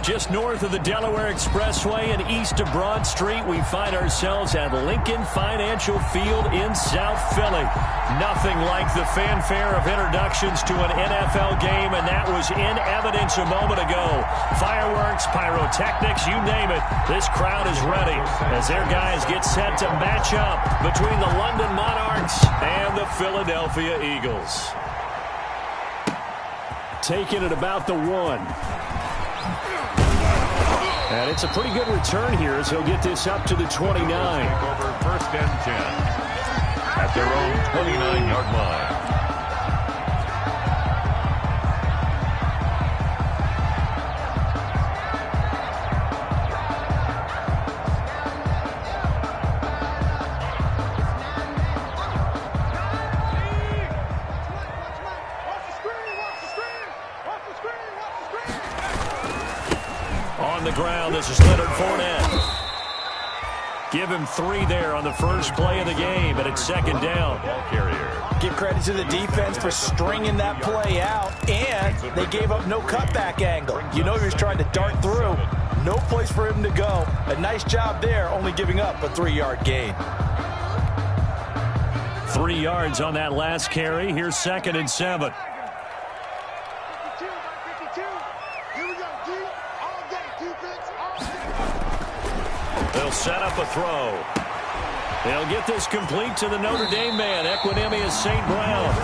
Just north of the Delaware Expressway and east of Broad Street, we find ourselves at Lincoln Financial Field in South Philly. Nothing like the fanfare of introductions to an NFL game, and that was in evidence a moment ago. Fireworks, pyrotechnics, you name it. This crowd is ready as their guys get set to match up between the London Monarchs and the Philadelphia Eagles. Taking it about the 1. And it's a pretty good return here as he'll get this up to the 29. Over first and 10 at their own 29-yard line. On the ground, this is Leonard Fournette. Give him 3 there on the first play of the game, and it's second down. Ball carrier. Give credit to the defense for stringing that play out, and they gave up no cutback angle. You know he was trying to dart through. No place for him to go. A nice job there, only giving up a 3-yard gain. 3 yards on that last carry. Here's second and 7. They'll set up a throw. They'll get this complete to the Notre Dame man, Equinemius St. Brown.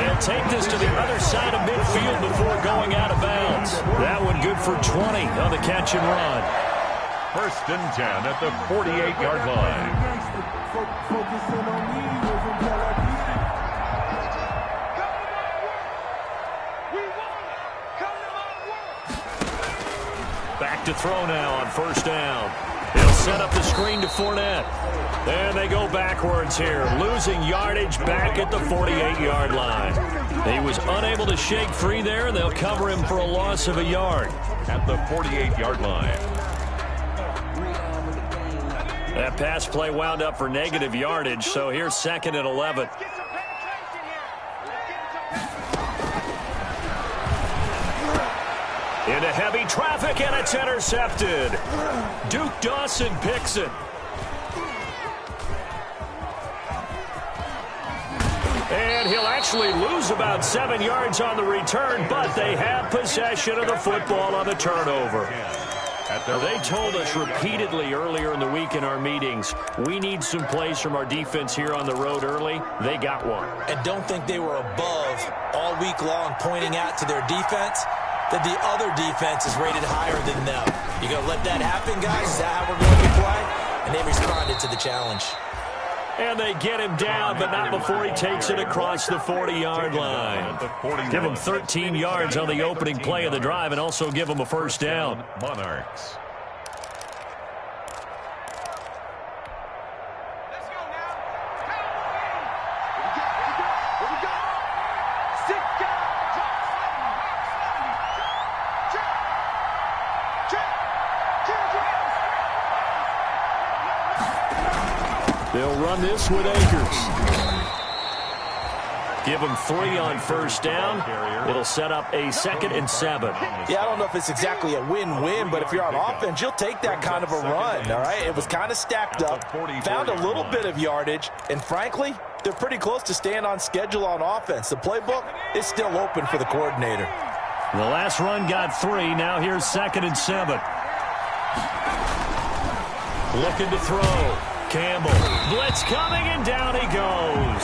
And take this to the other side of midfield before going out of bounds. That one good for 20 on the catch and run. First and 10 at the 48-yard line. Back to throw now on first down. They'll set up the screen to Fournette. And they go backwards here, losing yardage back at the 48-yard line. He was unable to shake free there, and they'll cover him for a loss of a yard. At the 48-yard line. That pass play wound up for negative yardage, so here's second and 11. Into heavy traffic, and it's intercepted. Duke Dawson picks it. And he'll actually lose about 7 yards on the return, but they have possession of the football on the turnover. They told us repeatedly earlier in the week in our meetings, we need some plays from our defense here on the road early. They got one. And don't think they were above all week long pointing out to their defense that the other defense is rated higher than them. You going to let that happen, guys? Is that how we're going to play? And they responded to the challenge. And they get him down, but not before he takes it across the 40-yard line. Give him 13 yards on the opening play of the drive and also give him a first down. Monarchs. They'll run this with Akers. Give them 3 on first down. It'll set up a second and 7. Yeah, I don't know if it's exactly a win-win, but if you're on offense, you'll take that kind of a run, all right? It was kind of stacked up, found a little bit of yardage, and frankly, they're pretty close to staying on schedule on offense. The playbook is still open for the coordinator. The last run got 3. Now here's second and 7. Looking to throw. Campbell. Blitz coming, and down he goes.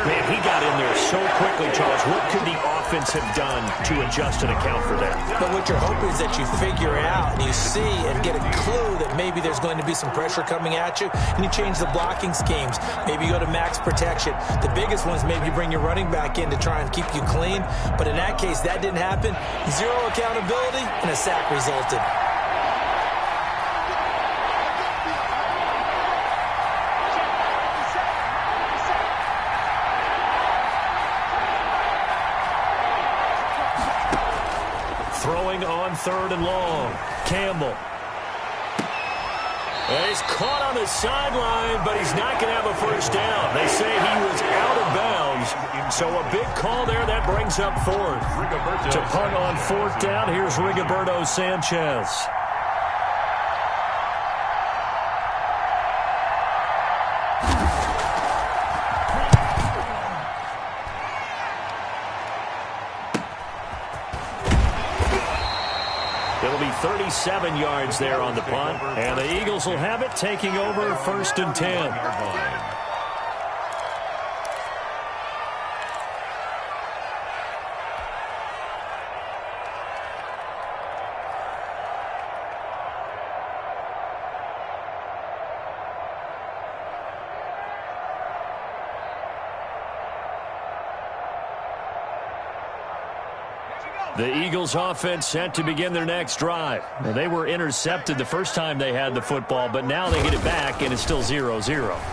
Man, he got in there so quickly, Charles. What could the offense have done to adjust and account for that? But what you're hoping is that you figure it out and you see and get a clue that maybe there's going to be some pressure coming at you, and you change the blocking schemes. Maybe you go to max protection. The biggest one is maybe you bring your running back in to try and keep you clean. But in that case, that didn't happen. 0 accountability, and a sack resulted. Throwing on third and long. Campbell. And he's caught on the sideline, but he's not going to have a first down. They say he was out of bounds, So a big call there that brings up fourth. To punt on fourth down, here's Rigoberto Sanchez. It'll be 37 yards there on the punt, and the Eagles will have it, taking over 1st and 10. The Eagles offense set to begin their next drive. Now, they were intercepted the first time they had the football, but now they get it back, and it's still 0-0.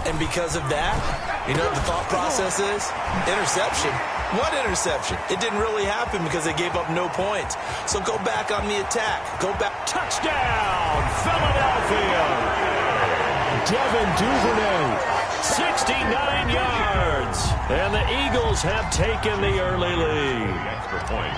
And because of that, you know what the thought process is? Interception. What interception? It didn't really happen because they gave up no points. So go back on the attack. Go back. Touchdown, Philadelphia. Devin Duvernay, 69 yards. And the Eagles have taken the early lead. Extra point.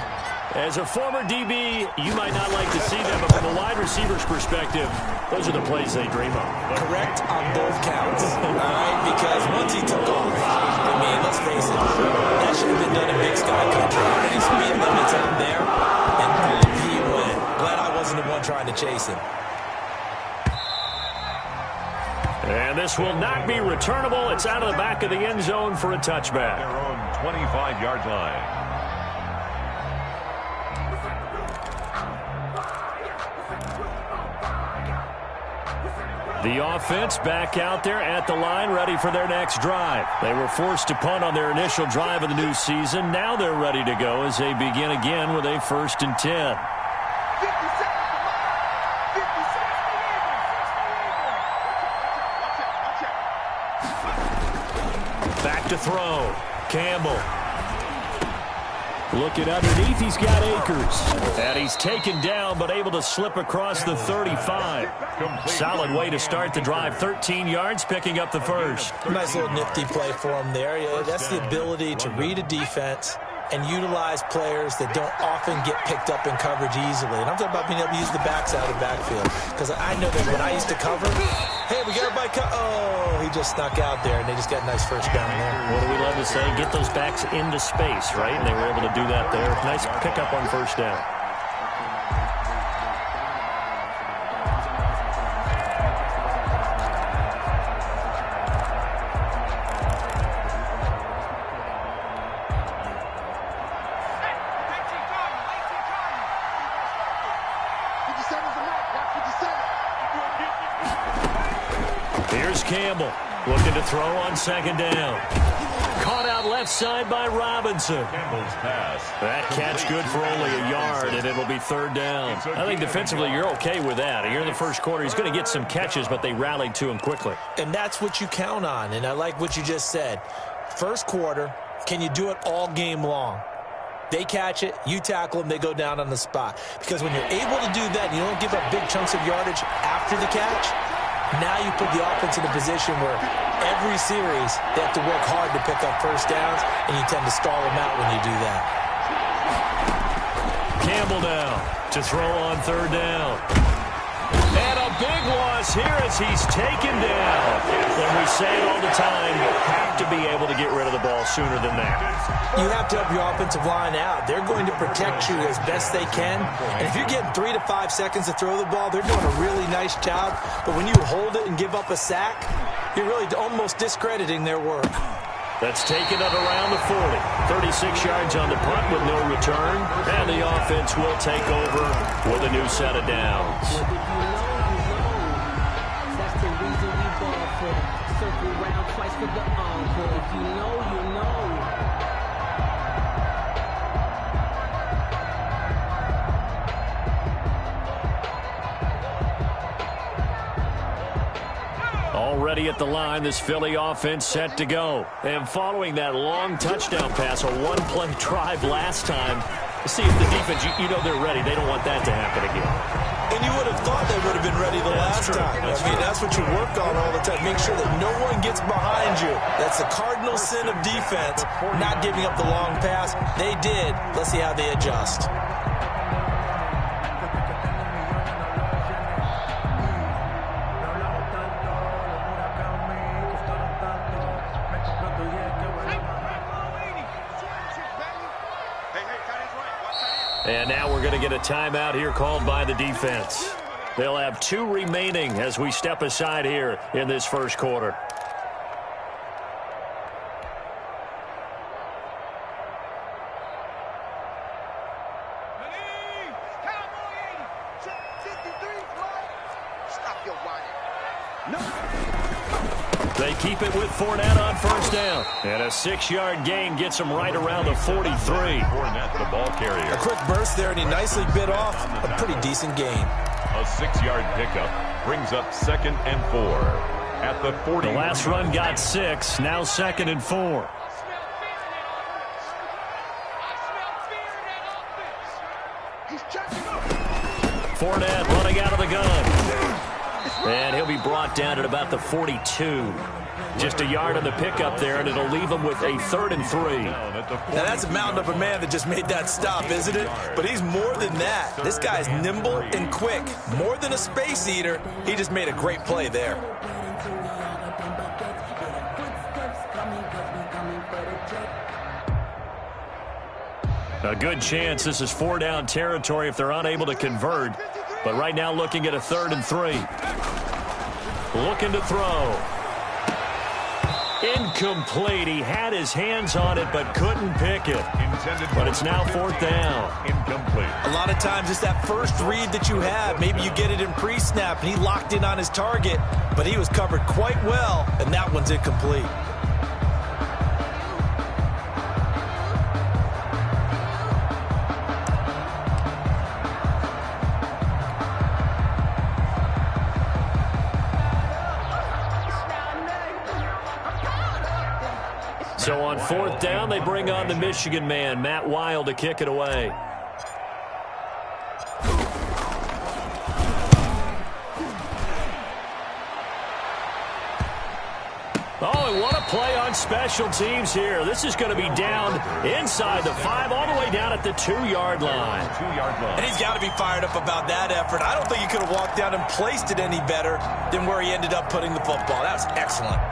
As a former DB, you might not like to see that, but from a wide receiver's perspective, those are the plays they dream of. Correct on both counts. All right, because once he took off, I mean, let's face it, that should have been done in Big Sky Country. How many speed limits out there? And boom, he went. Glad I wasn't the one trying to chase him. And this will not be returnable. It's out of the back of the end zone for a touchback. Their own 25-yard line. The offense back out there at the line, ready for their next drive. They were forced to punt on their initial drive of the new season. Now they're ready to go as they begin again with a 1st and 10. Back to throw. Campbell. Looking underneath, he's got Akers. And he's taken down, but able to slip across the 35. Solid way to start the drive. 13 yards, picking up the first. Nice little nifty play for him there. Yeah, that's the ability to read a defense and utilize players that don't often get picked up in coverage easily. And I'm talking about being able to use the backs out of the backfield. Because I know that when I used to cover, hey, we got everybody oh, he just snuck out there, and they just got a nice first down there. What do we love to say? Get those backs into space, right? And they were able to do that there. Nice pickup on first down. Here's Campbell looking to throw on 2nd down. Caught out left side by Robinson. Campbell's pass. That catch good for only a yard, and it'll be 3rd down. I think defensively you're okay with that. Here in the first quarter, he's going to get some catches, but they rallied to him quickly. And that's what you count on, and I like what you just said. First quarter, can you do it all game long? They catch it, you tackle them, they go down on the spot. Because when you're able to do that, you don't give up big chunks of yardage after the catch. Now you put the offense in a position where every series they have to work hard to pick up first downs, and you tend to stall them out when you do that. Campbell now to throw on 3rd down. And a big loss here as he's taken down. And we say it all the time, you have to be able to get rid of the ball sooner than that. You have to help your offensive line out. They're going to protect you as best they can. And if you're getting 3 to 5 seconds to throw the ball, they're doing a really nice job. But when you hold it and give up a sack, you're really almost discrediting their work. That's taken at around the 40. 36 yards on the punt with no return. And the offense will take over with a new set of downs. That's the reason we ball for. Circle round twice for the encore. If you know, you know. Already at the line, this Philly offense set to go. And following that long touchdown pass, a one-play drive last time, see if the defense, you know they're ready. They don't want that to happen again. And you would have thought they would have been ready the last time. I mean, that's what you work on all the time. Make sure that no one gets behind you. That's the cardinal sin of defense, not giving up the long pass. They did. Let's see how they adjust. And now we're going to get a timeout here called by the defense. They'll have 2 remaining as we step aside here in this first quarter. They keep it with Fournette on first down. And a 6-yard gain gets them right around the 43. Fournette, the ball carrier. A quick burst there, and he nicely bit off a pretty decent gain. A 6-yard pickup brings up 2nd and 4 at the 40. The last run got 6, now 2nd and 4. Fournette running out of the gun. And he'll be brought down at about the 42. Just a yard on the pickup there, and it'll leave him with a 3rd and 3. Now that's a mountain of a man that just made that stop, isn't it? But he's more than that. This guy's nimble and quick. More than a space eater, he just made a great play there. A good chance this is 4-down territory if they're unable to convert. But right now looking at a 3rd and 3. Looking to throw. Incomplete. He had his hands on it but couldn't pick it. But it's now 4th down. Incomplete. A lot of times it's that first read that you have. Maybe you get it in pre-snap and he locked in on his target. But he was covered quite well, and that one's incomplete. So on 4th down, they bring on the Michigan man, Matt Wild, to kick it away. Oh, and what a play on special teams here. This is going to be down inside the 5, all the way down at the 2-yard line. 2-yard line. And he's got to be fired up about that effort. I don't think he could have walked down and placed it any better than where he ended up putting the football. That was excellent.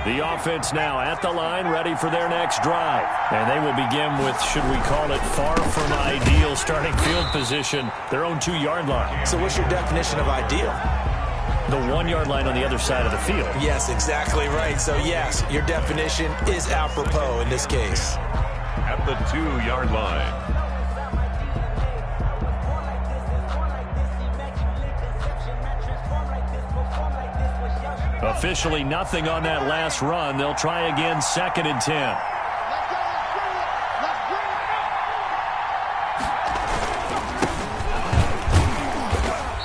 The offense now at the line, ready for their next drive. And they will begin with, should we call it, far from ideal starting field position, their own 2-yard line. So what's your definition of ideal? The 1-yard line on the other side of the field. Yes, exactly right. So, yes, your definition is apropos in this case. At the 2-yard line. Officially nothing on that last run. They'll try again, 2nd and 10.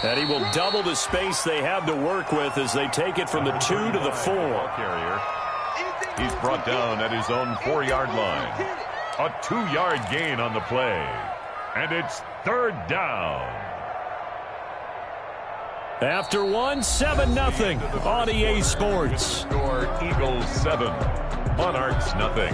And he will double the space they have to work with as they take it from the 2 to the 4. Carrier. He's brought down at his own 4-yard line. A 2-yard gain on the play. And it's 3rd down. After 1, 7-0 on EA Sports. Score Eagles 7, Monarchs nothing.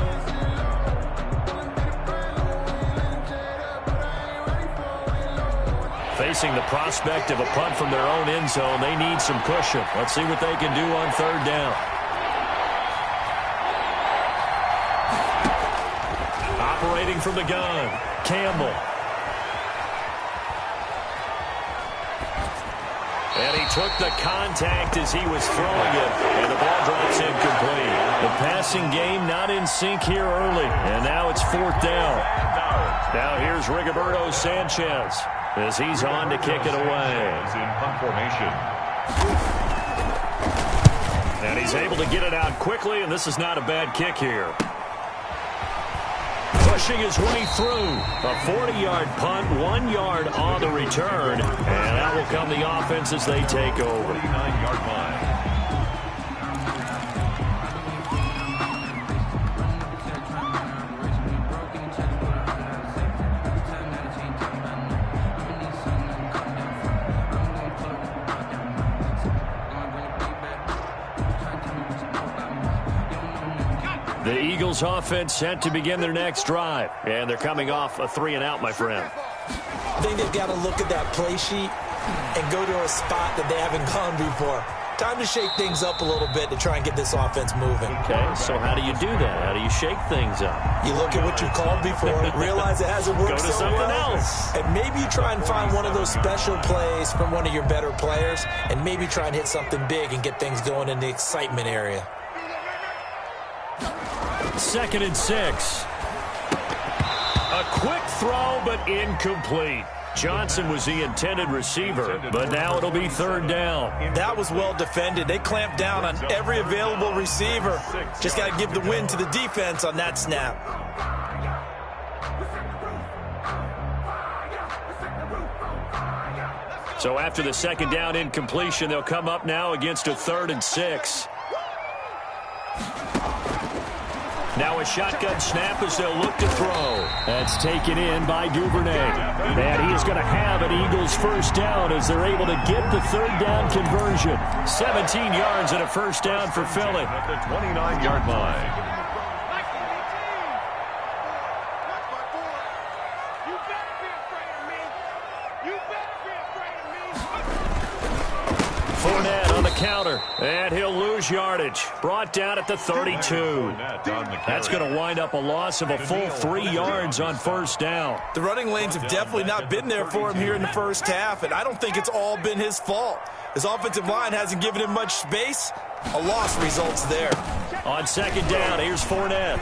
Facing the prospect of a punt from their own end zone, they need some cushion. Let's see what they can do on 3rd down. Operating from the gun, Campbell. And he took the contact as he was throwing it, and the ball drops incomplete. The passing game not in sync here early, and now it's 4th down. Now here's Rigoberto Sanchez as he's on to kick it away. He's in punt formation. And he's able to get it out quickly, and this is not a bad kick here. Pushing his way through. A 40-yard punt, 1 yard on the return. And that will come the offense as they take over. 49-yard line. The Eagles offense set to begin their next drive. And they're coming off a 3-and-out, my friend. I think they've got to look at that play sheet and go to a spot that they haven't gone before. Time to shake things up a little bit to try and get this offense moving. Okay, so how do you do that? How do you shake things up? You look at what you called before, realize it hasn't worked Go to something else. And maybe you try and find one of those special plays from one of your better players, and maybe try and hit something big and get things going in the excitement area. 2nd and 6. A quick throw, but incomplete. Johnson was the intended receiver, but now it'll be 3rd down. That was well defended. They clamped down on every available receiver. Just got to give the win to the defense on that snap. So after the 2nd down incompletion, they'll come up now against a 3rd and 6. Now a shotgun snap as they'll look to throw. That's taken in by Duvernay. And he is going to have an Eagles 1st down as they're able to get the 3rd down conversion. 17 yards and a 1st down for Philly. At the 29-yard line. Fournette on the counter, and he'll lose yardage. Brought down at the 32. That's going to wind up a loss of a full 3 yards on 1st down. The running lanes have definitely not been there for him here in the first half, and I don't think it's all been his fault. His offensive line hasn't given him much space. A loss results there. On 2nd down, here's Fournette.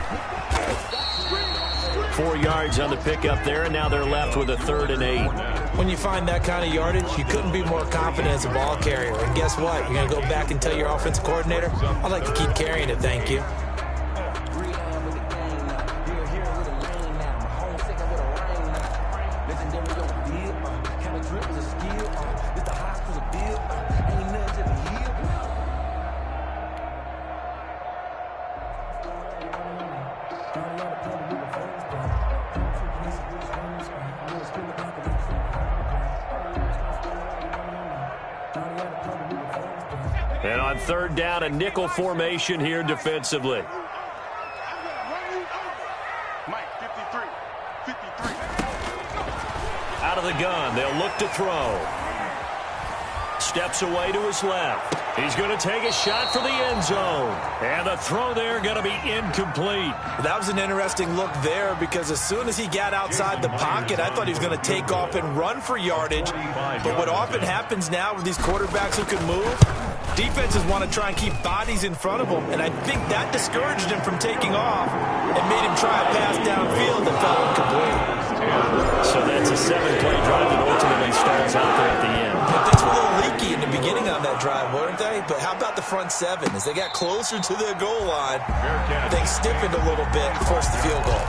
4 yards on the pickup there, and now they're left with a 3rd and 8. When you find that kind of yardage, you couldn't be more confident as a ball carrier. And guess what? You're going to go back and tell your offensive coordinator, I'd like to keep carrying it, thank you. And on 3rd down, a nickel formation here defensively. Out of the gun, they'll look to throw. Steps away to his left. He's going to take a shot for the end zone. And the throw there going to be incomplete. That was an interesting look there because as soon as he got outside the pocket, I thought he was going to take off and run for yardage. But what often happens now with these quarterbacks who can move, defenses want to try and keep bodies in front of them. And I think that discouraged him from taking off and made him try a pass downfield that fell incomplete. So that's a 7-play drive that ultimately stalls out there at the end. Things were a little leaky in the beginning on that drive, weren't they? But how about the front 7? As they got closer to the goal line, things stiffened a little bit and forced the field goal.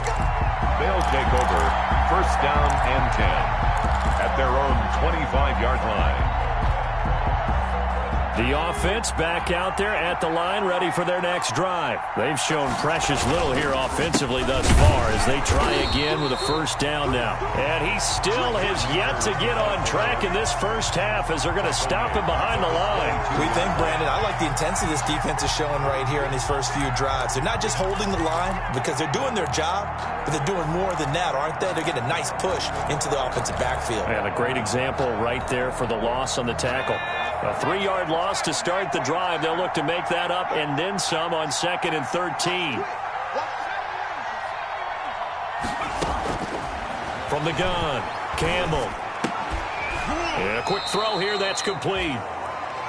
They'll take over 1st down and 10 at their own 25-yard line. The offense back out there at the line, ready for their next drive. They've shown precious little here offensively thus far as they try again with a 1st down now. And he still has yet to get on track in this first half as they're going to stop him behind the line. We think, Brandon, I like the intensity this defense is showing right here in these first few drives. They're not just holding the line because they're doing their job, but they're doing more than that, aren't they? They're getting a nice push into the offensive backfield. And a great example right there for the loss on the tackle. A 3-yard loss to start the drive. They'll look to make that up and then some on 2nd and 13. From the gun, Campbell. And a quick throw here that's complete.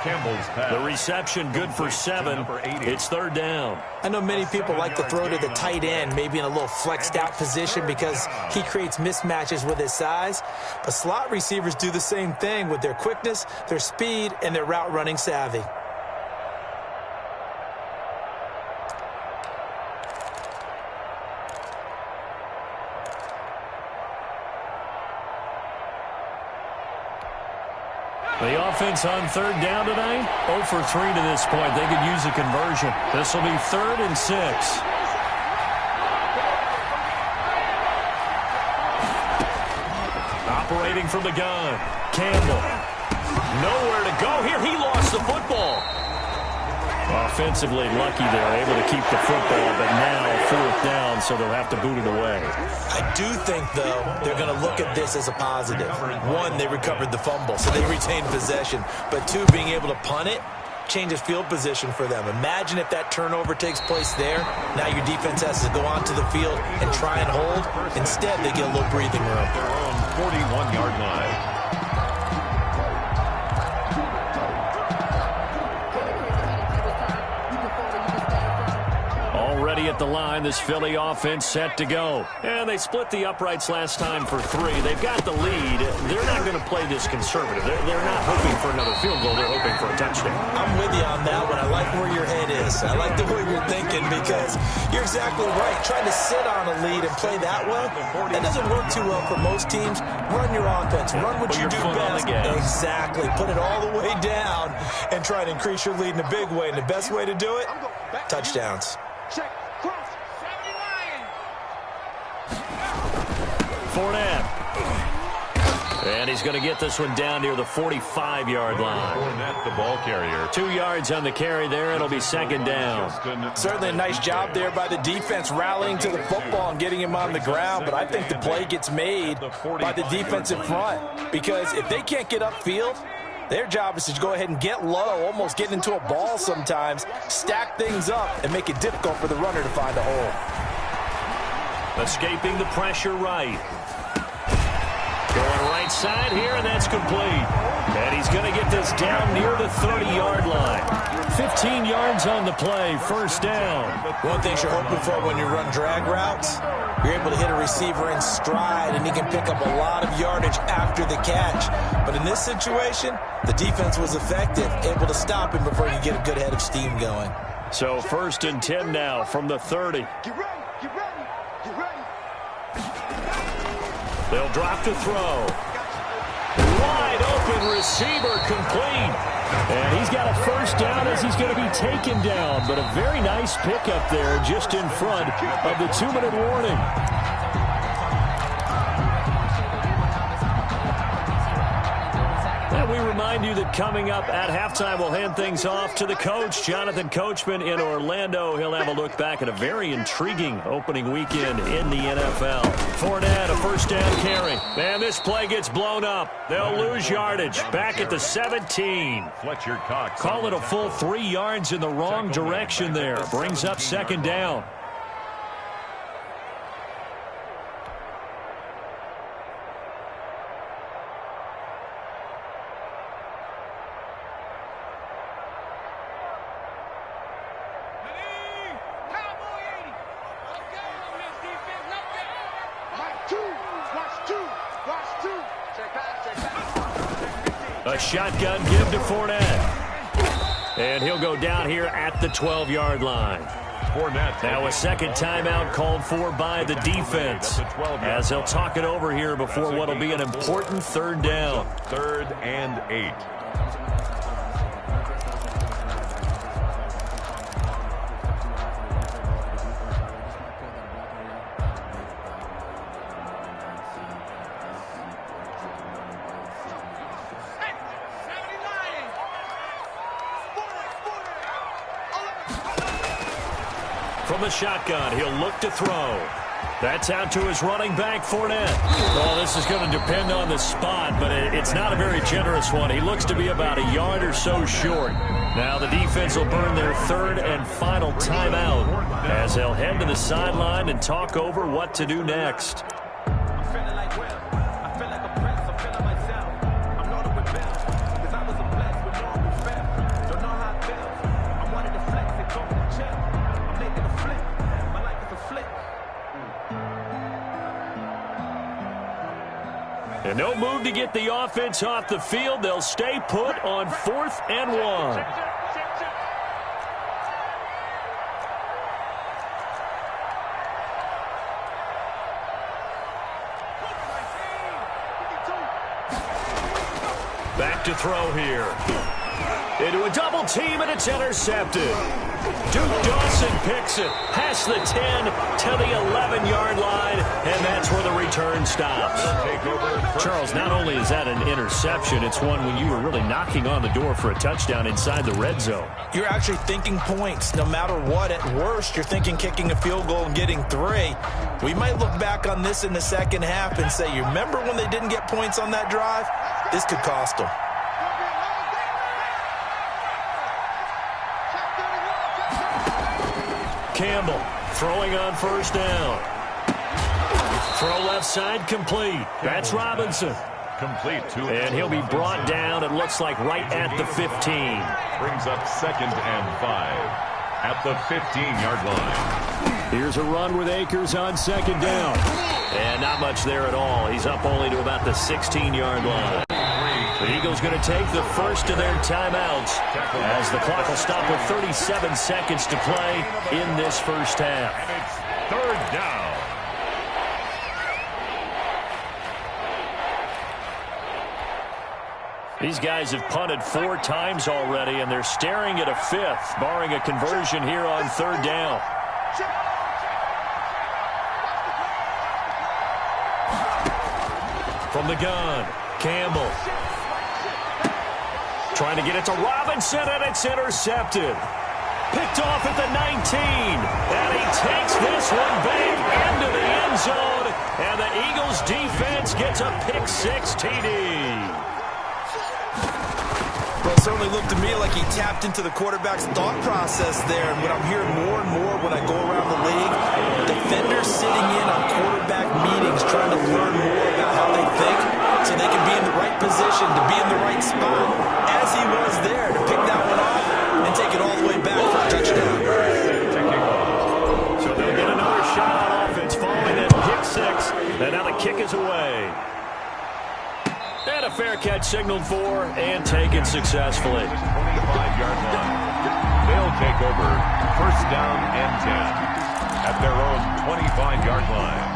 Campbell's pass. The reception good for 7. It's 3rd down. I know many people like to throw to the tight end, maybe in a little flexed out position because he creates mismatches with his size. But slot receivers do the same thing with their quickness, their speed, and their route running savvy. The offense on 3rd down tonight, 0 for 3 to this point. They could use a conversion. This will be 3rd and 6. Operating from the gun, Campbell. Nowhere to go here. He lost the football. A defensively lucky there, able to keep the football, but now 4th down, so they'll have to boot it away. I do think, though, they're going to look at this as a positive. One, they recovered the fumble, so they retained possession. But two, being able to punt it changes field position for them. Imagine if that turnover takes place there. Now your defense has to go onto the field and try and hold. Instead, they get a little breathing room. Their own 41-yard line. Already at the line, this Philly offense set to go. And they split the uprights last time for 3. They've got the lead. They're not going to play this conservative. They're not hoping for another field goal. They're hoping for a touchdown. I'm with you on that one. I like where your head is. I like the way you're thinking because you're exactly right. Trying to sit on a lead and play that way, that doesn't work too well for most teams. Run your offense. Run what you do best. Exactly. Put it all the way down and try to increase your lead in a big way. And the best way to do it, touchdowns. Check. Cross. Fournette. And he's going to get this one down near the 45-yard line. Fournette, the ball carrier. 2 yards on the carry there. It'll be 2nd down. Certainly a nice job there by the defense rallying to the football and getting him on the ground. But I think the play gets made by the defensive front. Because if they can't get upfield, their job is to go ahead and get low, almost get into a ball sometimes, stack things up, and make it difficult for the runner to find a hole. Escaping the pressure right. Going right side here, and that's complete. And he's going to get this down near the 30-yard line. 15 yards on the play, 1st down. One thing you're hoping for when you run drag routes, you're able to hit a receiver in stride, and he can pick up a lot of yardage after the catch. But in this situation, the defense was effective, able to stop him before he could get a good head of steam going. So 1st and 10 now from the 30. Get ready. Get ready. Get ready. They'll drop to throw. Wide open receiver complete. And he's got a 1st down as he's going to be taken down. But a very nice pickup there just in front of the 2-minute warning. And we remind you that coming up at halftime, we'll hand things off to the coach, Jonathan Coachman in Orlando. He'll have a look back at a very intriguing opening weekend in the NFL. Fournette, a 1st down carry. And this play gets blown up. They'll lose yardage. Back at the 17. Fletcher Cox. Call it a full 3 yards in the wrong direction there. Brings up 2nd down. A shotgun give to Fournette. And he'll go down here at the 12-yard line. Fournette. Now a 2nd timeout called for by the defense as they'll talk it over here before what will be an important 3rd down. 3rd and 8. From the shotgun, he'll look to throw. That's out to his running back, Fournette. Well, this is going to depend on the spot, but it's not a very generous one. He looks to be about a yard or so short. Now the defense will burn their 3rd and final timeout as they'll head to the sideline and talk over what to do next. And no move to get the offense off the field. They'll stay put on 4th and 1. Back to throw here. Into a double team, and it's intercepted. Duke Dawson picks it past the 10 to the 11-yard line, and that's where the return stops. Charles, not only is that an interception, it's one when you were really knocking on the door for a touchdown inside the red zone. You're actually thinking points. No matter what, at worst, you're thinking kicking a field goal and getting 3. We might look back on this in the second half and say, you remember when they didn't get points on that drive? This could cost them. Campbell throwing on first down. Throw left side complete. That's Robinson. Complete to And he'll be brought down, it looks like, right at the 15. Brings up 2nd and 5 at the 15-yard line. Here's a run with Akers on 2nd down. And not much there at all. He's up only to about the 16-yard line. The Eagles going to take the first of their timeouts as the clock will stop with 37 seconds to play in this first half. And it's 3rd down. These guys have punted 4 times already, and they're staring at a 5th, barring a conversion here on 3rd down. From the gun, Campbell. Trying to get it to Robinson, and it's intercepted. Picked off at the 19. And he takes this one back into the end zone. And the Eagles defense gets a pick-6 TD. Well, it certainly looked to me like he tapped into the quarterback's thought process there. And what I'm hearing more and more when I go around the league, defenders sitting in on quarterback meetings trying to learn more about how they think so they can be in the right position to be in the right spot, as he was there, to pick that one off and take it all the way back for a touchdown. So they'll get another shot on offense following that pick-6. And now the kick is away. And a fair catch signaled for and taken successfully. 25-yard line. They'll take over 1st down and 10 at their own 25-yard line.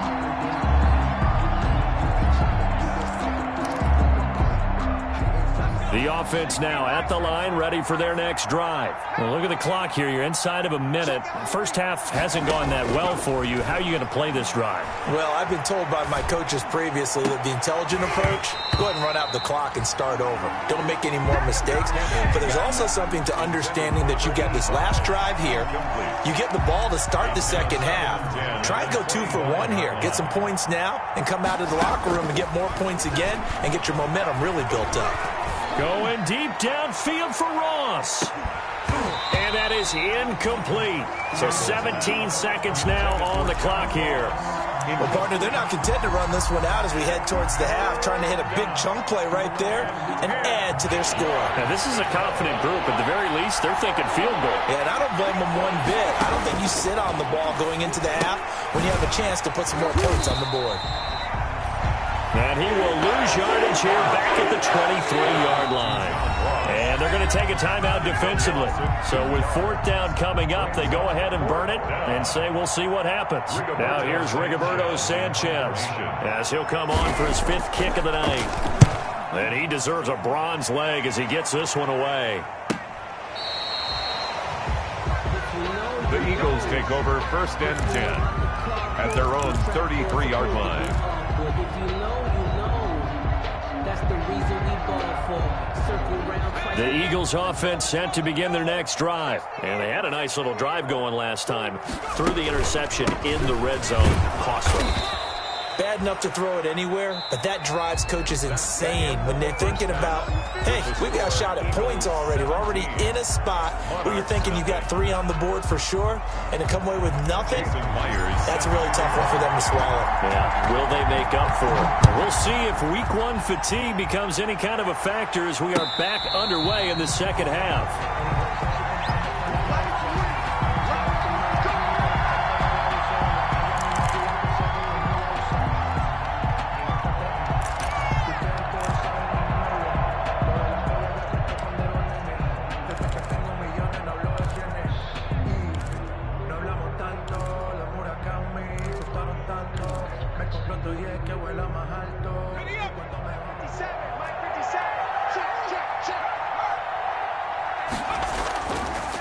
The offense now at the line, ready for their next drive. Well, look at the clock here. You're inside of a minute. First half hasn't gone that well for you. How are you going to play this drive? Well, I've been told by my coaches previously that the intelligent approach, go ahead and run out the clock and start over. Don't make any more mistakes. But there's also something to understanding that you get this last drive here. You get the ball to start the second half. Try and go 2 for 1 here. Get some points now and come out of the locker room and get more points again and get your momentum really built up. Going deep downfield for Ross. And that is incomplete. So 17 seconds now on the clock here. Well, partner, they're not content to run this one out as we head towards the half, trying to hit a big chunk play right there and add to their score. Now, this is a confident group. At the very least, they're thinking field goal. Yeah, and I don't blame them one bit. I don't think you sit on the ball going into the half when you have a chance to put some more points on the board. And he will lose yardage here back at the 23-yard line. And they're going to take a timeout defensively. So with 4th down coming up, they go ahead and burn it and say we'll see what happens. Now here's Rigoberto Sanchez as he'll come on for his 5th kick of the night. And he deserves a bronze leg as he gets this one away. The Eagles take over 1st and 10 at their own 33-yard line. The Eagles offense set to begin their next drive. And they had a nice little drive going last time. Threw the interception in the red zone. Cost them. Bad enough to throw it anywhere, but that drives coaches insane when they're thinking about, hey, we've got a shot at points already. We're already in a spot where you're thinking you got 3 on the board for sure, and to come away with nothing, that's a really tough one for them to swallow. Yeah, will they make up for it? We'll see if week 1 fatigue becomes any kind of a factor as we are back underway in the second half.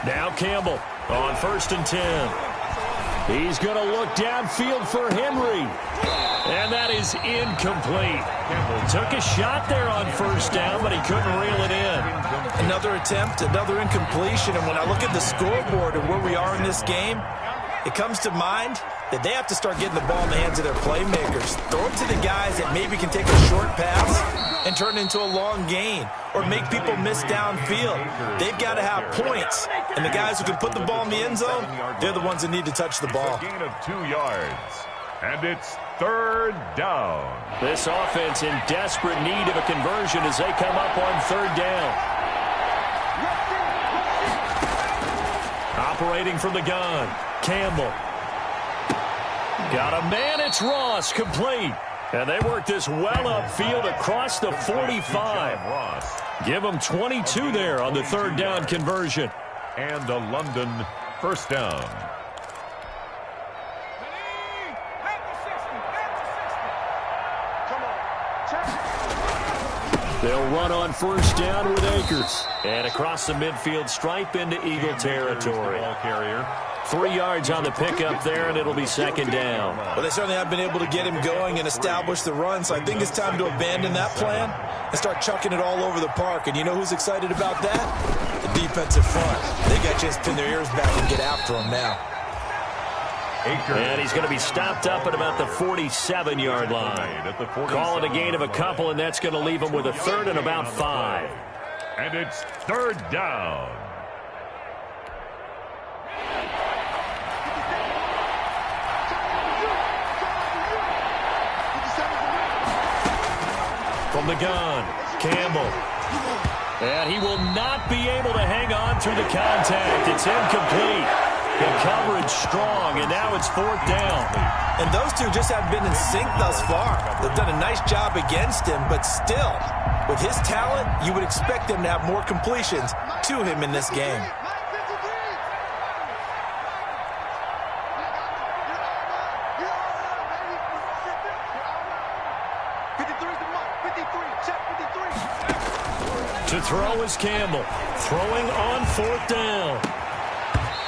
Now Campbell on 1st and 10. He's going to look downfield for Henry. And that is incomplete. Campbell took a shot there on 1st down, but he couldn't reel it in. Another attempt, another incompletion. And when I look at the scoreboard and where we are in this game, it comes to mind that they have to start getting the ball in the hands of their playmakers. Throw it to the guys that maybe can take a short pass and turn it into a long gain or make people miss downfield. They've got to have points. And the guys who can put the ball in the end zone, they're the ones that need to touch the ball. Gain of 2 yards. And it's 3rd down. This offense in desperate need of a conversion as they come up on 3rd down. Operating from the gun, Campbell. Got a man, it's Ross, complete. And they work this well upfield across the 45. Give them 22 there on the 3rd down conversion. And a London 1st down. They'll run on 1st down with Akers. And across the midfield stripe into Eagle territory. Ball carrier. 3 yards on the pickup there, and it'll be 2nd down. Well, they certainly have been able to get him going and establish the run, so I think it's time to abandon that plan and start chucking it all over the park. And you know who's excited about that? The defensive front. They got to just pin their ears back and get after him now. And he's going to be stopped up at about the 47-yard line. Call it a gain of a couple, and that's going to leave him with a 3rd and about 5. And it's 3rd down. From the gun, Campbell. And he will not be able to hang on through the contact. It's incomplete. The coverage strong, and now it's 4th down. And those two just haven't been in sync thus far. They've done a nice job against him, but still, with his talent, you would expect him to have more completions to him in this game. To throw is Campbell, throwing on 4th down.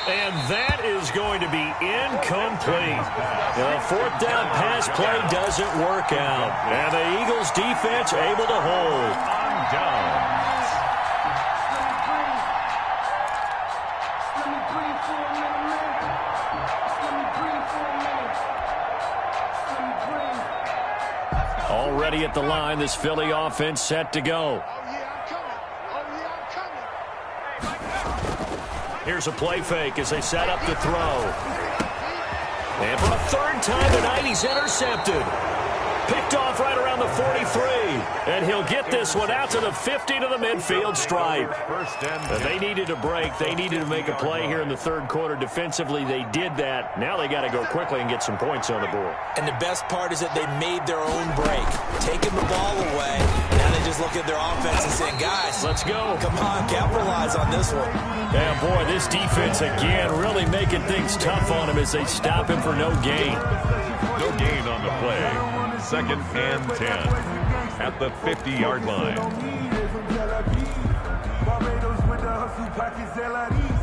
And that is going to be incomplete. The 4th down pass play doesn't work out. And the Eagles defense able to hold. On down. Already at the line, this Philly offense set to go. Here's a play fake as they set up to throw. And for a 3rd time tonight, he's intercepted. Picked off right around the 43. And he'll get this one out to the 50 to the midfield stripe. They needed a break. They needed to make a play here in the 3rd quarter. Defensively, they did that. Now they got to go quickly and get some points on the board. And the best part is that they made their own break. Taking the ball away. Now they just look at their offense and saying, guys, let's go. Come on, capitalize on this one. Yeah, boy, this defense again really making things tough on him as they stop him for no gain. No gain on the play. 2nd and 10 at the 50-yard line.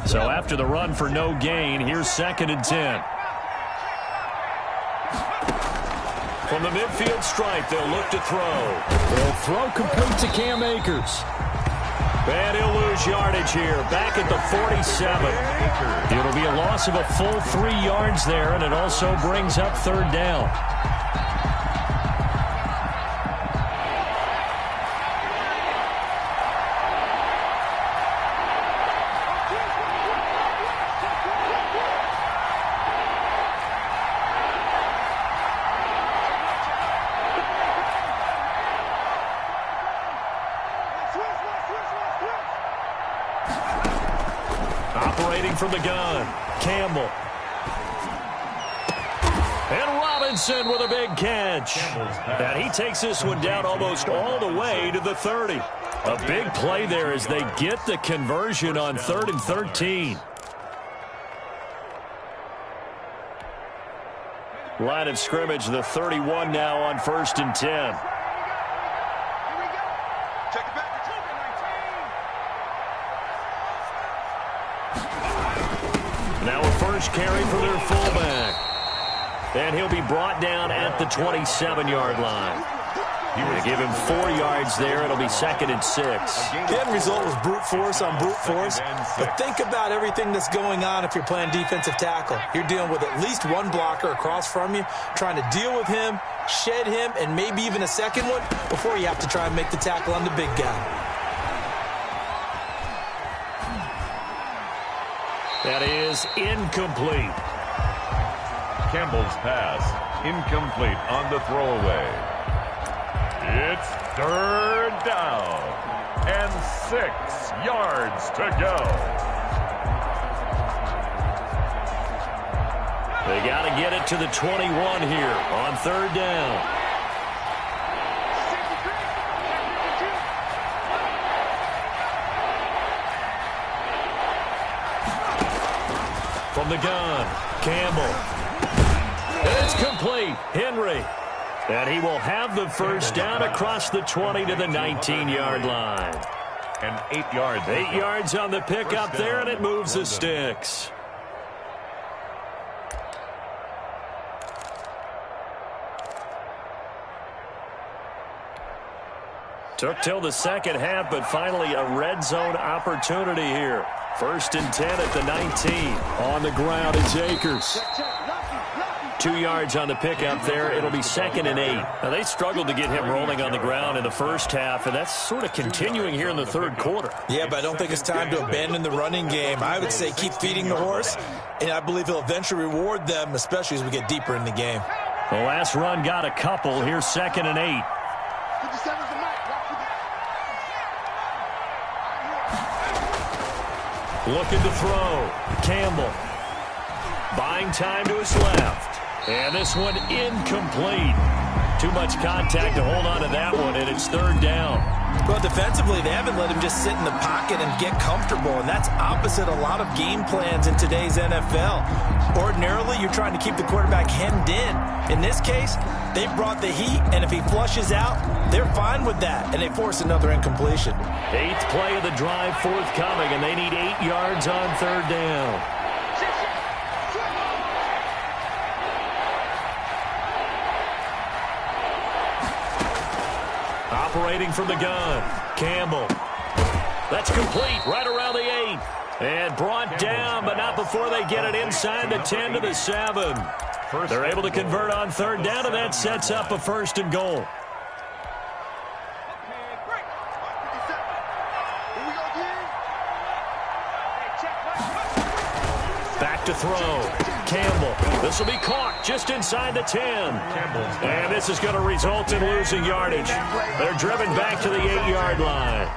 So after the run for no gain, here's 2nd and 10. From the midfield stripe, they'll look to throw. They'll throw complete to Cam Akers. And he'll lose yardage here, back at the 47. It'll be a loss of a full 3 yards there, and it also brings up 3rd down. Operating from the gun, Campbell. And Robinson with a big catch. And he takes this one down almost all the way to the 30. A big play there as they get the conversion on 3rd and 13. Line of scrimmage, the 31 now on 1st and 10. Now a first carry for their fullback. And he'll be brought down at the 27-yard line. They give him 4 yards there. It'll be 2nd and 6. The end result was brute force on brute force. But think about everything that's going on if you're playing defensive tackle. You're dealing with at least one blocker across from you, trying to deal with him, shed him, and maybe even a second one before you have to try and make the tackle on the big guy. That is incomplete. Campbell's pass incomplete on the throwaway. It's 3rd down and 6 yards to go. They got to get it to the 21 here on 3rd down. From the gun, Campbell. And it's complete. Henry. And he will have the first down across the 20 to the 19-yard line. And 8 yards. 8 yards on the pickup there, and it moves the sticks. Took till the second half, but finally a red zone opportunity here. 1st and 10 at the 19. On the ground, it's Akers. 2 yards on the pickup there. It'll be 2nd and 8. Now, they struggled to get him rolling on the ground in the first half, and that's sort of continuing here in the 3rd quarter. Yeah, but I don't think it's time to abandon the running game. I would say keep feeding the horse, and I believe he'll eventually reward them, especially as we get deeper in the game. The last run got a couple. Here's 2nd and 8. Looking to throw. Campbell. Buying time to his left. And this one incomplete. Too much contact to hold on to that one, and it's 3rd down. Well, defensively, they haven't let him just sit in the pocket and get comfortable, and that's opposite a lot of game plans in today's NFL. Ordinarily, you're trying to keep the quarterback hemmed in. In this case, they brought the heat, and if he flushes out, they're fine with that, and they force another incompletion. 8th play of the drive forthcoming, and they need 8 yards on 3rd down. Operating from the gun, Campbell. That's complete right around the 8. And brought down, but not before they get it inside the 10 to the 7. They're able to convert on 3rd down, and that sets up a 1st and goal. Back to throw. Campbell. This will be caught just inside the 10. And this is going to result in losing yardage. They're driven back to the 8-yard line.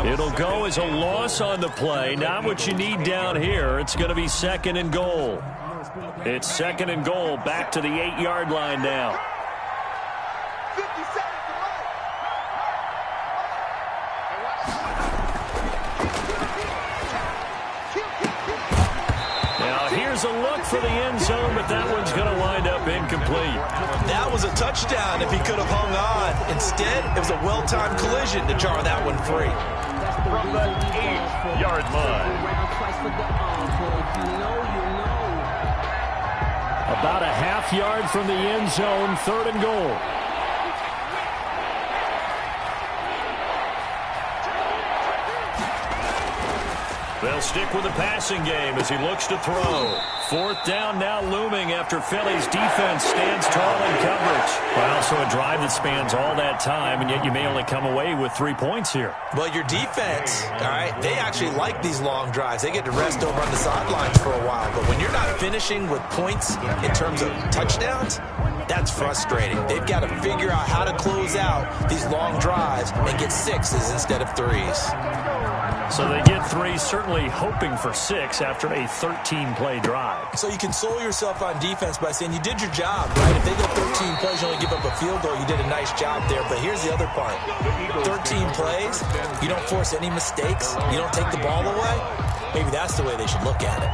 It'll go as a loss on the play. Not what you need down here. It's going to be 2nd and goal. It's 2nd and goal. Back to the 8-yard line now. A look for the end zone, but that one's going to wind up incomplete. That was a touchdown if he could have hung on. Instead, it was a well-timed collision to jar that one free. From the 8-yard line. About a half yard from the end zone, 3rd and goal. They'll stick with the passing game as he looks to throw. 4th down now looming after Philly's defense stands tall in coverage. Well, so a drive that spans all that time, and yet you may only come away with 3 points here. Well, your defense, all right, they actually like these long drives. They get to rest over on the sidelines for a while. But when you're not finishing with points in terms of touchdowns, that's frustrating. They've got to figure out how to close out these long drives and get 6s instead of 3s. So they get 3, certainly hoping for 6 after a 13-play drive. So you console yourself on defense by saying you did your job, right? If they go 13 plays, you only give up a field goal, you did a nice job there. But here's the other part. 13 plays, you don't force any mistakes, you don't take the ball away. Maybe that's the way they should look at it.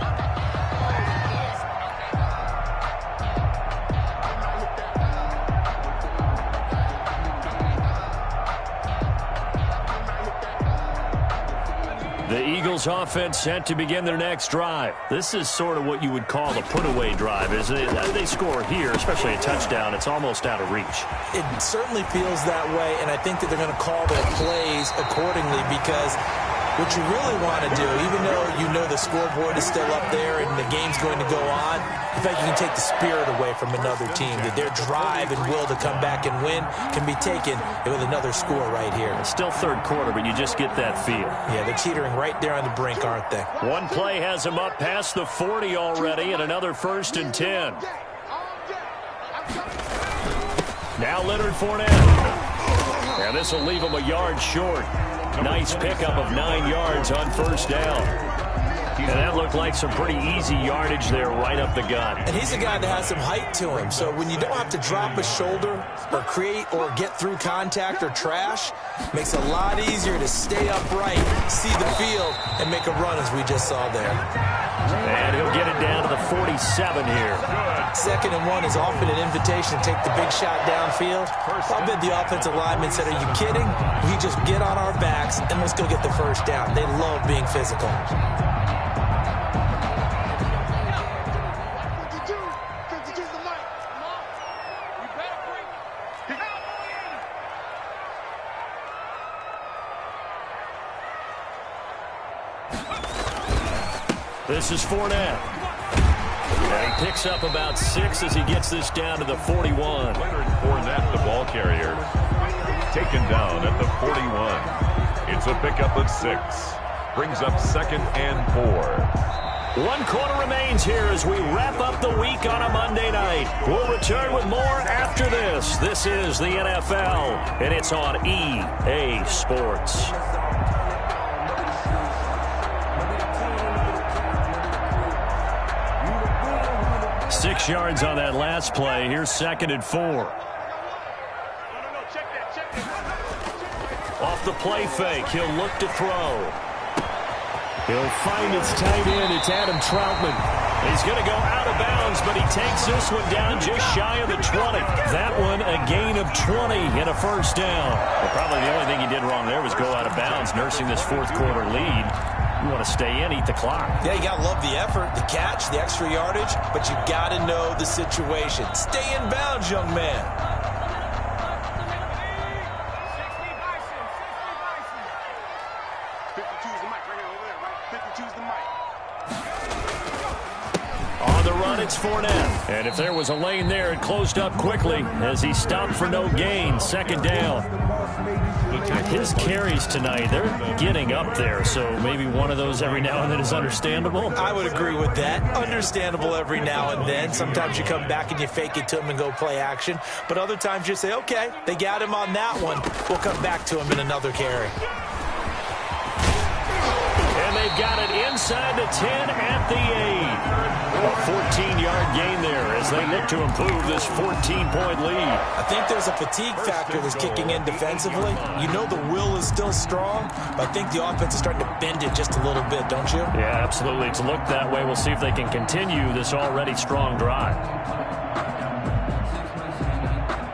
The Eagles offense set to begin their next drive. This is sort of what you would call a put-away drive, isn't it? They score here, especially a touchdown. It's almost out of reach. It certainly feels that way, and I think that they're going to call their plays accordingly because what you really want to do, even though you know the scoreboard is still up there and the game's going to go on, in fact, you can take the spirit away from another team. That their drive and will to come back and win can be taken with another score right here. It's still third quarter, but you just get that feel. Yeah, they're teetering right there on the brink, aren't they? One play has them up past the 40 already, and another 1st and 10. Now Leonard Fournette. And this will leave him a yard short. Nice pickup of 9 yards on 1st down. And that looked like some pretty easy yardage there right up the gut. And he's a guy that has some height to him. So when you don't have to drop a shoulder or create or get through contact or trash, makes it a lot easier to stay upright, see the field, and make a run as we just saw there. And he'll get it down to the 47 here. 2nd and 1 is often an invitation to take the big shot downfield. I bet the offensive lineman said, are you kidding? We just get on our backs and let's go get the 1st down. They love being physical. This is Fournette. And he picks up about 6 as he gets this down to the 41. Leonard Fournette, the ball carrier, taken down at the 41. It's a pickup of 6. Brings up 2nd and 4. 1 quarter remains here as we wrap up the week on a Monday night. We'll return with more after this. This is the NFL, and it's on EA Sports. 6 yards on that last play. Here's 2nd and 4. Off the play fake, he'll look to throw. He'll find his tight end. It's Adam Troutman. He's going to go out of bounds, but he takes this one down just shy of the 20. That one a gain of 20 and a 1st down. Well, probably the only thing he did wrong there was go out of bounds, nursing this 4th quarter lead. You want to stay in, eat the clock. Yeah, you got to love the effort, the catch, the extra yardage, but you got to know the situation. Stay in bounds, young man. On the run, it's Fournette. And if there was a lane there, it closed up quickly as he stopped for no gain. 2nd down. His carries tonight, they're getting up there, so maybe one of those every now and then is understandable. I would agree with that. Understandable every now and then. Sometimes you come back and you fake it to him and go play action. But other times you say, okay, they got him on that one. We'll come back to him in another carry. And they've got it inside the 10 at the 8. A 14-yard gain there as they look to improve this 14-point lead. I think there's a fatigue factor that's kicking in defensively. You know the will is still strong, but I think the offense is starting to bend it just a little bit, don't you? Yeah, absolutely. It's looked that way. We'll see if they can continue this already strong drive.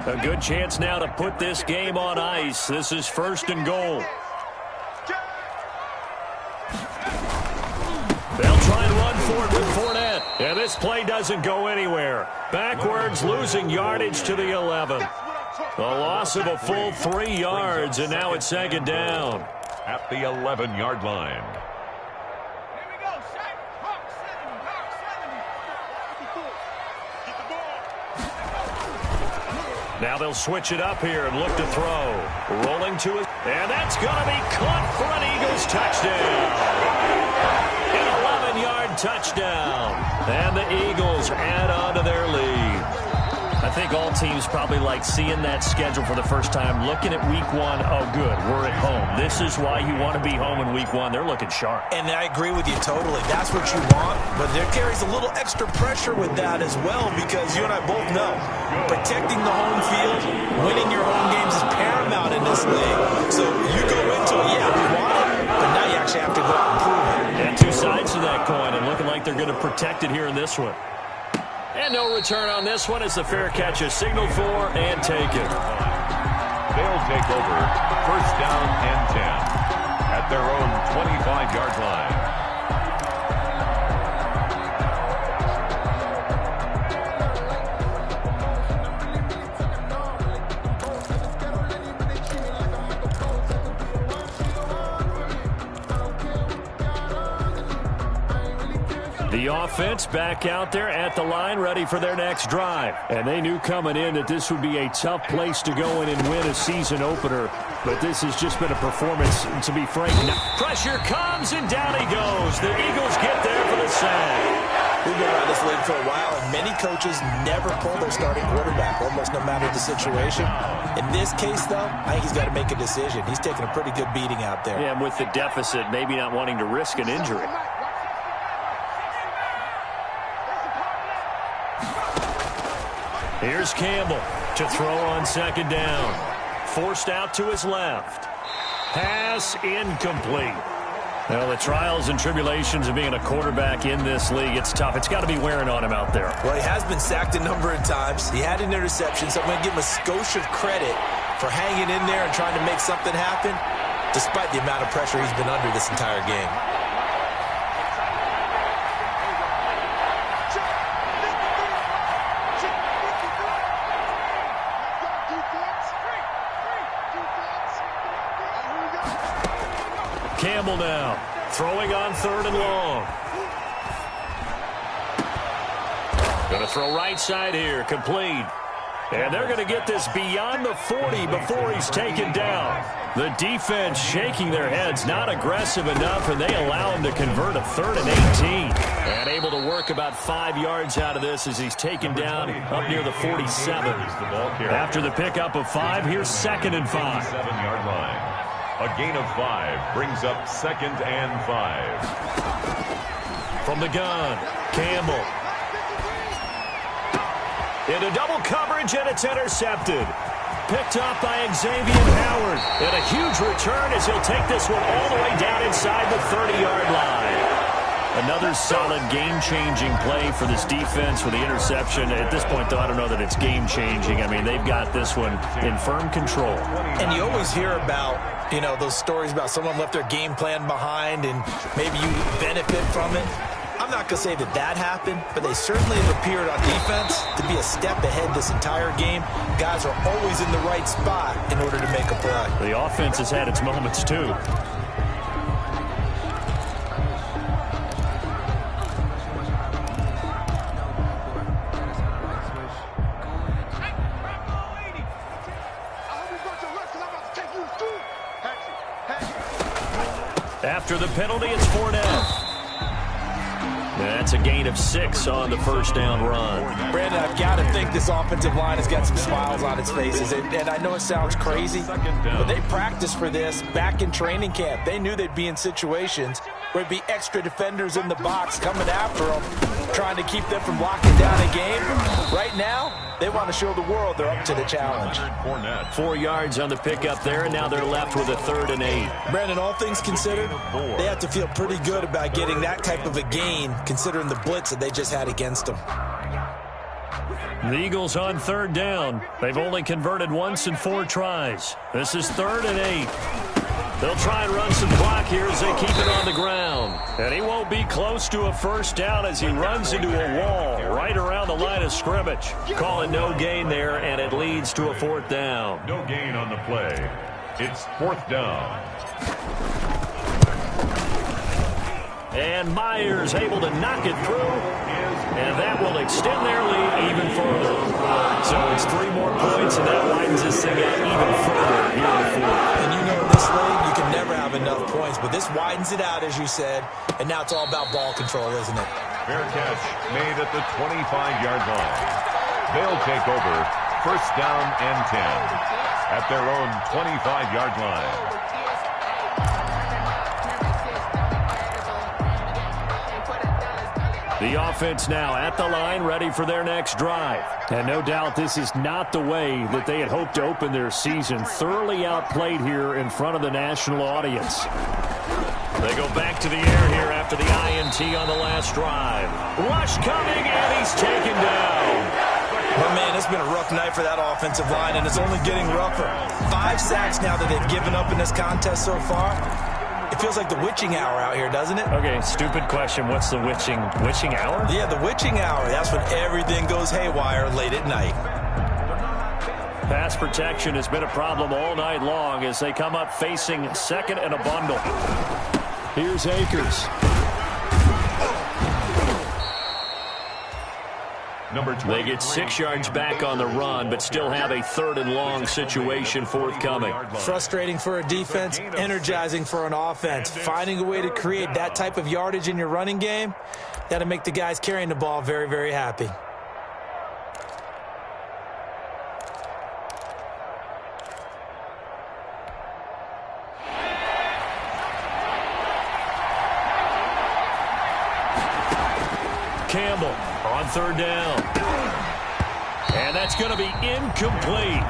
A good chance now to put this game on ice. This is 1st and goal. They'll try and run for it with Fournette. And this play doesn't go anywhere. Backwards, losing yardage to the 11. A loss of a full 3 yards, and now it's 2nd down. At the 11-yard line. Now they'll switch it up here and look to throw. Rolling to it. And that's going to be caught for an Eagles touchdown. An 11-yard touchdown. And the Eagles add on to their lead. I think all teams probably like seeing that schedule for the first time, looking at week 1. Oh, good, we're at home. This is why you want to be home in week 1. They're looking sharp. And I agree with you totally. That's what you want. But there carries a little extra pressure with that as well because you and I both know protecting the home field, winning your home games is paramount in this league. So you go into it, yeah, we want it, but now you actually have to go out and prove it. And 2 sides to that coin, and looking like they're going to protect it here in this one. And no return on this one as the fair catch is signaled for and taken. They'll take over 1st down and 10 at at their own 25-yard line. The offense back out there at the line, ready for their next drive. And they knew coming in that this would be a tough place to go in and win a season opener. But this has just been a performance, to be frank. Pressure comes, and down he goes. The Eagles get there for the sack. We've been around this league for a while, and many coaches never pull their starting quarterback, almost no matter the situation. In this case, though, I think he's got to make a decision. He's taking a pretty good beating out there. Yeah, and with the deficit, maybe not wanting to risk an injury. Here's Campbell to throw on second down. Forced out to his left. Pass incomplete. Well, the trials and tribulations of being a quarterback in this league, it's tough. It's got to be wearing on him out there. Well, he has been sacked a number of times. He had an interception, so I'm going to give him a skosh of credit for hanging in there and trying to make something happen, despite the amount of pressure he's been under this entire game. Campbell now, throwing on third and long. Going to throw right side here, complete. And they're going to get this beyond the 40 before he's taken down. The defense shaking their heads, not aggressive enough, and they allow him to convert a 3rd and 18. And able to work about 5 yards out of this as he's taken down up near the 47. After the pickup of 5, here's 2nd and 5. 7-yard line. A gain of 5 brings up 2nd and 5. From the gun, Campbell. Into double coverage, and it's intercepted. Picked up by Xavier Howard. And a huge return as he'll take this one all the way down inside the 30-yard line. Another solid game-changing play for this defense with the interception. At this point, though, I don't know that it's game-changing. I mean, they've got this one in firm control. And you always hear about, you know, those stories about someone left their game plan behind and maybe you benefit from it. I'm not going to say that that happened, but they certainly have appeared on defense to be a step ahead this entire game. Guys are always in the right spot in order to make a play. The offense has had its moments, too. After the penalty, it's Fournette. That's a gain of 6 on the first down run. Brandon, I've got to think this offensive line has got some smiles on its faces. And I know it sounds crazy, but they practiced for this back in training camp. They knew they'd be in situations where there'd be extra defenders in the box coming after them, trying to keep them from locking down a game. Right now, they want to show the world they're up to the challenge. 4 yards on the pickup there, and now they're left with a 3rd and 8. Brandon, all things considered, they have to feel pretty good about getting that type of a gain, considering the blitz that they just had against them. The Eagles on 3rd down. They've only converted once in 4 tries. This is 3rd and 8. They'll try and run some clock here as they keep it on the ground. And he won't be close to a first down as he runs into a wall right around the line of scrimmage. Calling no gain there, and it leads to a 4th down. No gain on the play. It's 4th down. And Myers able to knock it through. And that will extend their lead even further. So it's 3 more points, and that widens this thing out even further here in the 4th. And you know in this league, you can never have enough points, but this widens it out, as you said, and now it's all about ball control, isn't it? Fair catch made at the 25-yard line. They'll take over 1st down and 10 at their own 25-yard line. The offense now at the line, ready for their next drive. And no doubt this is not the way that they had hoped to open their season. Thoroughly outplayed here in front of the national audience. They go back to the air here after the INT on the last drive. Rush coming, and he's taken down. Well, man, it's been a rough night for that offensive line, and it's only getting rougher. 5 sacks now that they've given up in this contest so far. If feels like the witching hour out here, doesn't it? Okay, stupid question. What's the witching hour? Yeah, the witching hour. That's when everything goes haywire late at night. Pass protection has been a problem all night long as they come up facing second and a bundle. Here's Akers. They get 6 yards back on the run, but still have a 3rd and long situation forthcoming. Frustrating for a defense, energizing for an offense. Finding a way to create that type of yardage in your running game, that'll make the guys carrying the ball very, very happy. Campbell on 3rd down. And that's going to be incomplete.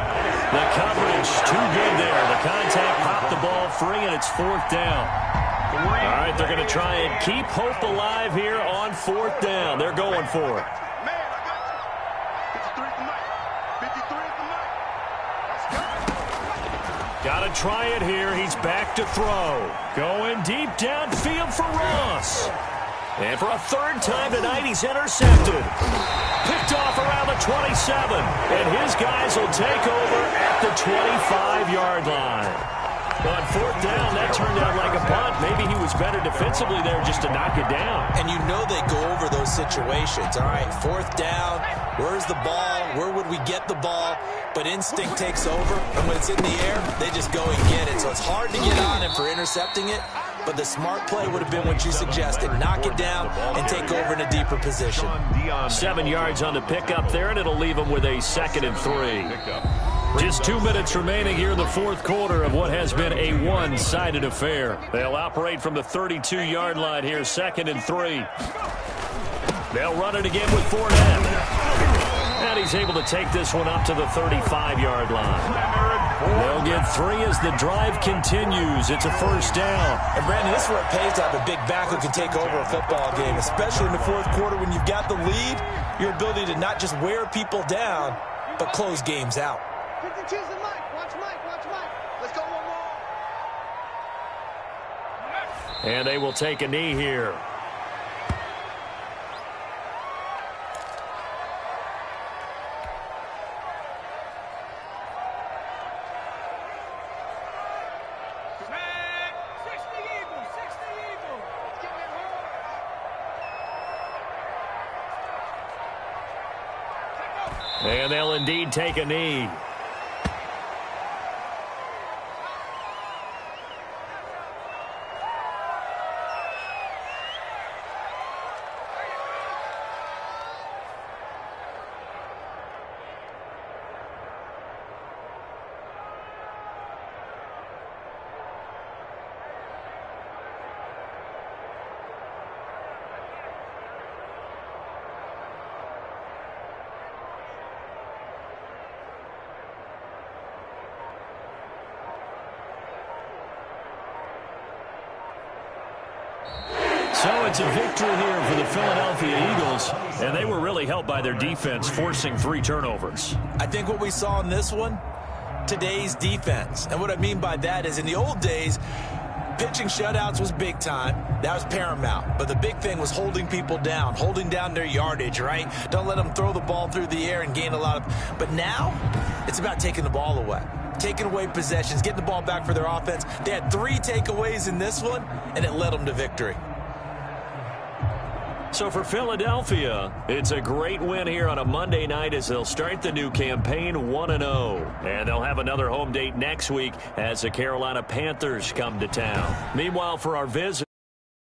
The coverage too good there. The contact popped the ball free, and it's 4th down. All right, they're going to try and keep hope alive here on 4th down. They're going for it. Got to try it here. He's back to throw. Going deep downfield for Ross. And for a 3rd time tonight, he's intercepted. Picked off around the 27. And his guys will take over at the 25-yard line. On 4th down, that turned out like a punt. Maybe he was better defensively there just to knock it down. And you know they go over those situations. All right, 4th down. Where's the ball? Where would we get the ball? But instinct takes over. And when it's in the air, they just go and get it. So it's hard to get on him for intercepting it. But the smart play would have been what you suggested. Knock it down and take over in a deeper position. 7 yards on the pickup there, and it'll leave them with a 2nd and 3. Just 2 minutes remaining here in the 4th quarter of what has been a one-sided affair. They'll operate from the 32-yard line here, 2nd and 3. They'll run it again with Fournette. And he's able to take this one up to the 35-yard line. They'll get 3 as the drive continues. It's a 1st down. And, Brandon, this is where it pays to have a big back who can take over a football game, especially in the 4th quarter when you've got the lead, your ability to not just wear people down, but close games out. 52's the mic. Watch Mike. Watch Mike. Let's go one more. And they will take a knee here. And they'll indeed take a knee. So it's a victory here for the Philadelphia Eagles, and they were really helped by their defense, forcing 3 turnovers. I think what we saw in this one, today's defense. And what I mean by that is in the old days, pitching shutouts was big time. That was paramount. But the big thing was holding people down, holding down their yardage, right? Don't let them throw the ball through the air and gain a lot of... But now, it's about taking the ball away. Taking away possessions, getting the ball back for their offense. They had 3 takeaways in this one, and it led them to victory. So for Philadelphia, it's a great win here on a Monday night as they'll start the new campaign 1-0. And they'll have another home date next week as the Carolina Panthers come to town. Meanwhile, for our visit.